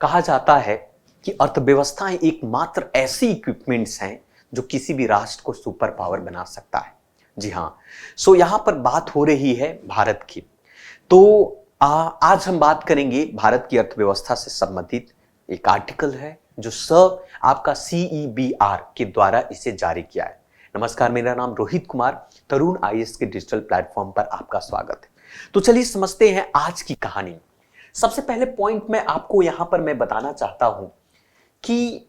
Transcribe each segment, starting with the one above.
कहा जाता है कि अर्थव्यवस्थाएं एकमात्र ऐसी इक्विपमेंट्स हैं जो किसी भी राष्ट्र को सुपर पावर बना सकता है। जी हाँ, सो यहां पर बात हो रही है भारत की। तो आज हम बात करेंगे भारत की अर्थव्यवस्था से संबंधित एक आर्टिकल है जो आपका CEBR के द्वारा इसे जारी किया है। नमस्कार, मेरा नाम रोहित कुमार, तरुण IAS के डिजिटल प्लेटफॉर्म पर आपका स्वागत है। तो चलिए समझते हैं आज की कहानी। सबसे पहले पॉइंट मैं आपको यहां पर मैं बताना चाहता हूं कि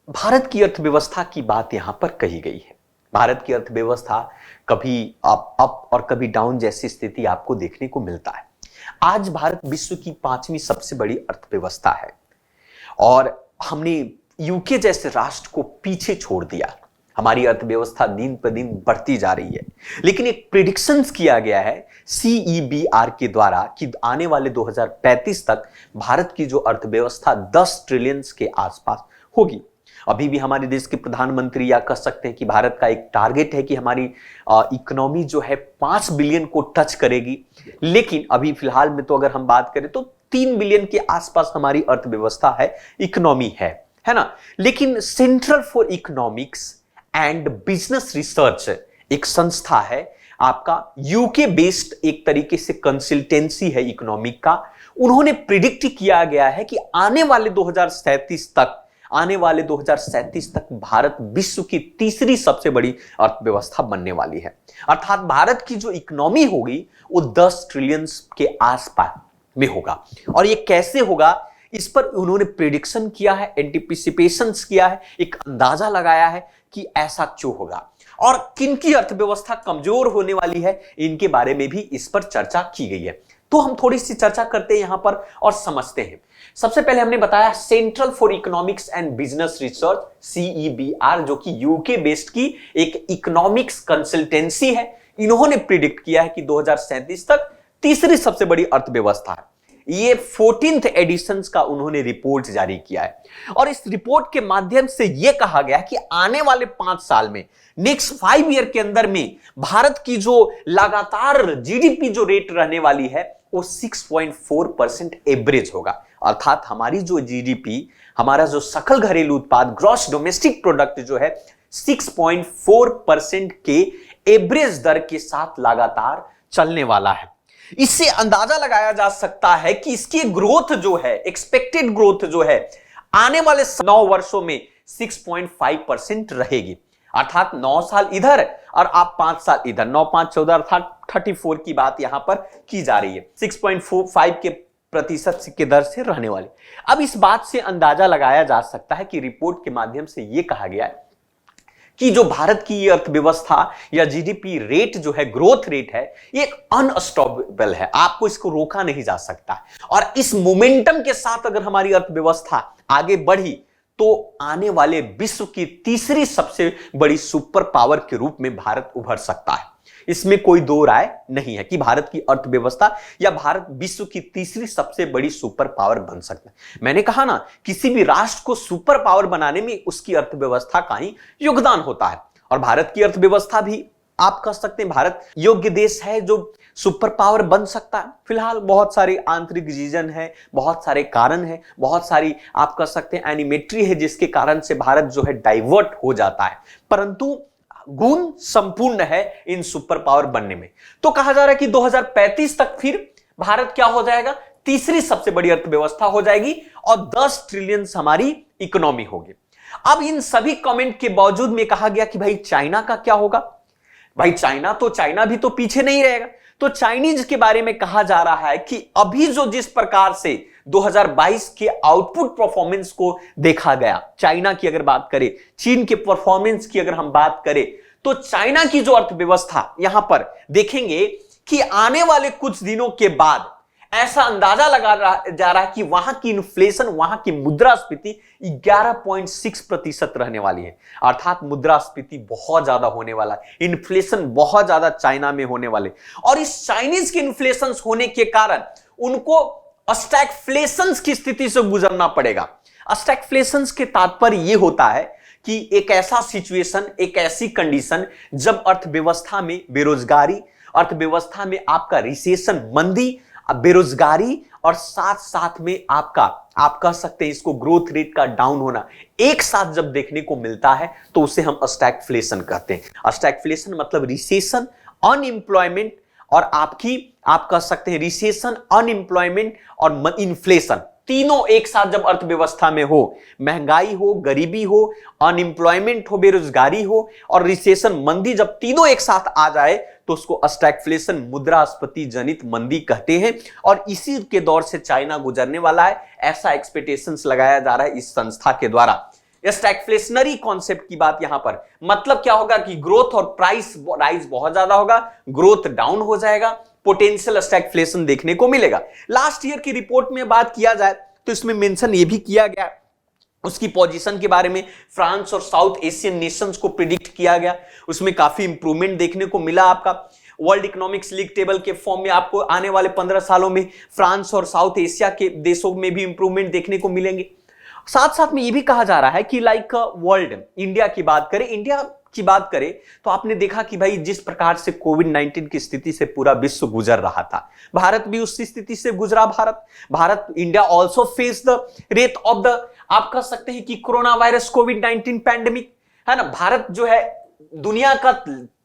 भारत की अर्थव्यवस्था की बात यहां पर कही गई है। भारत की अर्थव्यवस्था कभी अप और कभी डाउन जैसी स्थिति आपको देखने को मिलता है। आज भारत विश्व की 5वीं सबसे बड़ी अर्थव्यवस्था है और हमने यूके जैसे राष्ट्र को पीछे छोड़ दिया। हमारी अर्थव्यवस्था दिन पर दिन बढ़ती जा रही है, लेकिन एक प्रिडिक्शंस किया गया है CEBR के द्वारा कि आने वाले 2035 तक भारत की जो अर्थव्यवस्था 10 ट्रिलियन के आसपास होगी। अभी भी हमारे देश के प्रधानमंत्री या कह सकते हैं कि भारत का एक टारगेट है कि हमारी इकोनॉमी जो है 5 बिलियन को टच करेगी, लेकिन अभी फिलहाल में तो अगर हम बात करें तो 3 बिलियन के आसपास हमारी अर्थव्यवस्था है, इकोनॉमी है ना। लेकिन centre for economics and business research एक संस्था है, आपका यूके बेस्ड एक तरीके से कंसल्टेंसी है इकोनॉमिक का। उन्होंने प्रिडिक्ट किया गया है कि आने वाले 2037 तक भारत विश्व की तीसरी सबसे बड़ी अर्थव्यवस्था बनने वाली है। अर्थात भारत की जो इकोनॉमी होगी वो 10 ट्रिलियन के आसपास में होगा। और ये कैसे होगा, इस पर उन्होंने प्रेडिक्शन किया है, एंटिसिपेशंस किया है, एक अंदाजा लगाया है कि ऐसा क्यों होगा और किनकी अर्थव्यवस्था कमजोर होने वाली है, इनके बारे में भी इस पर चर्चा की गई है। तो हम थोड़ी सी चर्चा करते हैं यहां पर और समझते हैं। सबसे पहले हमने बताया central for economics and business research CEBR, जो कि यूके बेस्ड की एक इकोनॉमिक्स कंसल्टेंसी है। इन्होंने प्रिडिक्ट किया है कि 2037 तक तीसरी सबसे बड़ी अर्थव्यवस्था है। ये 14th एडिशन का उन्होंने रिपोर्ट जारी किया है और इस रिपोर्ट के माध्यम से यह कहा गया कि आने वाले 5 साल में, नेक्स्ट 5 ईयर के अंदर में भारत की जो लगातार GDP जो रेट रहने वाली है वो 6.4% एवरेज होगा। अर्थात हमारी जो GDP, हमारा जो सकल घरेलू उत्पाद, ग्रॉस डोमेस्टिक प्रोडक्ट जो है 6.4% के एवरेज दर के साथ लगातार चलने वाला है। इससे अंदाजा लगाया जा सकता है कि इसकी ग्रोथ जो है, एक्सपेक्टेड ग्रोथ जो है आने वाले 9 वर्षों में 6.5% रहेगी। अर्थात 9 साल इधर और आप 5 साल इधर, 9 5 14 अर्थात 34 की बात यहां पर की जा रही है। 6.45 के प्रतिशत के दर से रहने वाली। अब इस बात से अंदाजा लगाया जा सकता है कि रिपोर्ट के माध्यम से यह कहा गया है कि जो भारत की अर्थव्यवस्था या GDP रेट जो है, ग्रोथ रेट है, ये एक अनस्टॉपेबल है, आपको इसको रोका नहीं जा सकता। और इस मोमेंटम के साथ अगर हमारी अर्थव्यवस्था आगे बढ़ी तो आने वाले विश्व की तीसरी सबसे बड़ी सुपर पावर के रूप में भारत उभर सकता है। इसमें कोई दो राय नहीं है कि भारत की अर्थव्यवस्था या भारत विश्व की तीसरी सबसे बड़ी सुपर पावर बन सकता है। मैंने कहा ना, किसी भी राष्ट्र को सुपर पावर बनाने में उसकी अर्थव्यवस्था का ही योगदान होता है और भारत की अर्थव्यवस्था भी आप कह सकते हैं भारत योग्य देश है जो सुपर पावर बन सकता है। फिलहाल बहुत सारे आंतरिक रीजन है, बहुत सारे कारण है, बहुत सारी आप कह सकते हैं एनिमेट्री है जिसके कारण से भारत जो है डाइवर्ट हो जाता है, परंतु गुण संपूर्ण है इन सुपर पावर बनने में। तो कहा जा रहा है कि 2035 तक फिर भारत क्या हो जाएगा, तीसरी सबसे बड़ी अर्थव्यवस्था हो जाएगी और 10 ट्रिलियन हमारी इकोनॉमी होगी। अब इन सभी कमेंट के बावजूद में कहा गया कि भाई चाइना का क्या होगा। भाई चाइना भी तो पीछे नहीं रहेगा। तो चाइनीज के बारे में कहा जा रहा है कि अभी जो जिस प्रकार से 2022 के आउटपुट परफॉर्मेंस को देखा गया, चाइना की अगर बात करें, चीन के परफॉर्मेंस की अगर हम बात करें, तो चाइना की जो अर्थव्यवस्था यहां पर देखेंगे कि आने वाले कुछ दिनों के बाद ऐसा अंदाजा जा रहा है कि वहां की इन्फ्लेशन, वहां की मुद्रास्फीति 11.6% रहने वाली है। अर्थात मुद्रास्फीति बहुत ज्यादा होने वाला है, इन्फ्लेशन बहुत ज्यादा चाइना में होने वाले, और इस चाइनीज के इन्फ्लेशन होने के कारण उनको स्टैगफ्लेशन की स्थिति से गुजरना पड़ेगा। स्टैगफ्लेशन के तात्पर्य यह होता है कि एक ऐसा सिचुएशन, एक ऐसी कंडीशन जब अर्थव्यवस्था में बेरोजगारी, अर्थव्यवस्था में आपका रिसेशन, मंदी, अब बेरोजगारी और साथ साथ में आप कह सकते हैं इसको ग्रोथ रेट का डाउन होना एक साथ जब देखने को मिलता है तो उसे हम स्टैगफ्लेशन कहते हैं। स्टैगफ्लेशन मतलब रिसेशन, अनएम्प्लॉयमेंट और आप कह सकते हैं रिसेशन, अनएम्प्लॉयमेंट और इन्फ्लेशन, तीनों एक साथ जब अर्थव्यवस्था में हो, महंगाई हो, गरीबी हो, अनएम्प्लॉयमेंट हो, बेरोजगारी हो और रिसेशन, मंदी, जब तीनों एक साथ आ जाए तो उसको स्टैगफ्लेशन, मुद्रास्फीति जनित मंदी कहते हैं। और इसी के दौर से चाइना गुजरने वाला है, ऐसा एक्सपेक्टेशंस लगाया जा रहा है इस संस्था के द्वारा। स्टैगफ्लेशनरी कॉन्सेप्ट की बात यहां पर मतलब क्या होगा कि ग्रोथ और प्राइस राइज बहुत ज्यादा होगा, ग्रोथ डाउन हो जाएगा, पोटेंशियल स्टैगफ्लेशन देखने को मिलेगा। लास्ट ईयर की रिपोर्ट में बात किया जाए तो इसमें मेंशन ये भी किया गया उसकी पोजीशन के बारे में, फ्रांस और साउथ एशियन नेशंस को प्रिडिक्ट किया गया, उसमें काफी इंप्रूवमेंट देखने को मिला। आपका वर्ल्ड इकोनॉमिक्स लीग टेबल के फॉर्म में आपको आने वाले 15 सालों में फ्रांस और साउथ एशिया के देशों में भी इंप्रूवमेंट देखने को मिलेंगे। साथ साथ में यह भी कहा जा रहा है कि लाइक वर्ल्ड, इंडिया की बात करें तो आपने देखा कि भाई जिस प्रकार से कोविड-19 की स्थिति से पूरा विश्व गुजर रहा था, भारत भी उस स्थिति से गुजरा। Bharat India also face the rate of the, आप कह सकते हैं कि कोरोना वायरस कोविड-19 पैंडेमिक, है ना। भारत जो है दुनिया का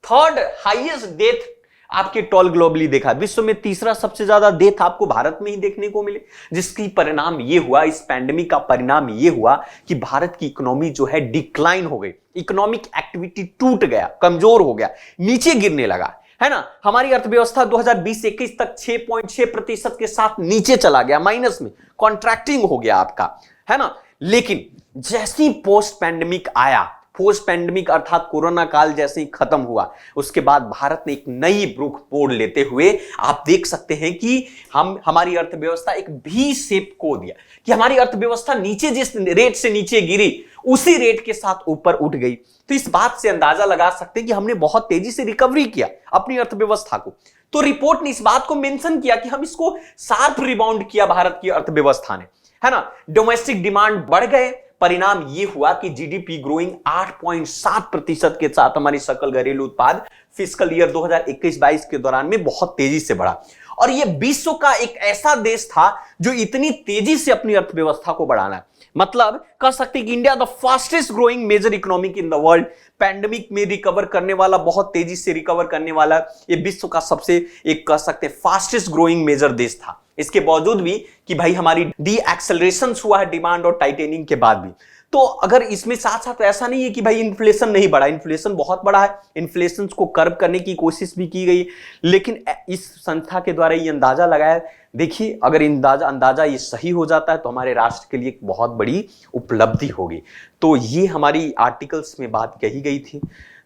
3rd हाईएस्ट डेथ आपके टॉल ग्लोबली देखा, विश्व में 3रा सबसे ज्यादा डेथ आपको भारत में ही देखने को मिले, जिसकी परिणाम ये हुआ, इस पैंडेमिक का परिणाम ये हुआ कि भारत की इकोनॉमी जो है डिक्लाइन हो गई, इकोनॉमिक एक्टिविटी टूट गया, कमजोर हो गया, नीचे गिरने लगा, है ना। हमारी अर्थव्यवस्था 2020-21 तक 6.6% के साथ नीचे चला गया, माइनस में कॉन्ट्रैक्टिंग हो गया आपका, है ना। लेकिन जैसी पोस्ट पैंडेमिक आया, पोस्ट पैंडेमिक अर्थात कोरोना काल जैसे ही खत्म हुआ, उसके बाद भारत ने एक नई रुख मोड़ लेते हुए आप देख सकते हैं कि हमारी अर्थव्यवस्था एक भी शेप को दिया कि हमारी अर्थव्यवस्था नीचे जिस रेट से नीचे गिरी उसी रेट के साथ ऊपर उठ गई। तो इस बात से अंदाजा लगा सकते हैं कि हमने बहुत तेजी से रिकवरी किया अपनी अर्थव्यवस्था को। तो रिपोर्ट ने इस बात को मेंशन किया कि हम इसको शार्प रिबाउंड किया भारत की अर्थव्यवस्था ने, है ना। डोमेस्टिक डिमांड बढ़ गए, परिणाम यह हुआ कि जीडीपी ग्रोइंग 8.7% के साथ हमारी सकल घरेलू उत्पाद फिस्कल ईयर 2021-22 के दौरान में बहुत तेजी से बढ़ा। और यह विश्व का एक ऐसा देश था जो इतनी तेजी से अपनी अर्थव्यवस्था को बढ़ाना, मतलब कह सकते हैं कि India the fastest growing major economic in the world, pandemic में रिकवर करने वाला, बहुत तेजी से रिकवर करने वाला, यह विश्व का सबसे एक कह सकते हैं फास्टेस्ट ग्रोइंग मेजर देश था। इसके बावजूद भी कि भाई हमारी डी एक्सेलरेशन हुआ है डिमांड और टाइटेनिंग के बाद भी। तो अगर इसमें साथ साथ ऐसा नहीं है कि भाई इन्फ्लेशन नहीं बढ़ा, इन्फ्लेशन बहुत बड़ा है, इन्फ्लेशन को कर्व करने की कोशिश भी की गई, लेकिन इस संस्था के द्वारा ये अंदाजा लगाया। देखिए अगर अंदाजा ये सही हो जाता है तो हमारे राष्ट्र के लिए एक बहुत बड़ी उपलब्धि होगी। तो ये हमारी आर्टिकल्स में बात कही गई थी।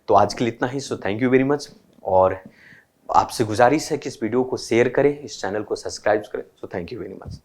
तो आज के लिए इतना ही। So thank you very much, और आपसे गुजारिश है कि इस वीडियो को शेयर करें, इस चैनल को सब्सक्राइब करें। सो थैंक यू वेरी मच।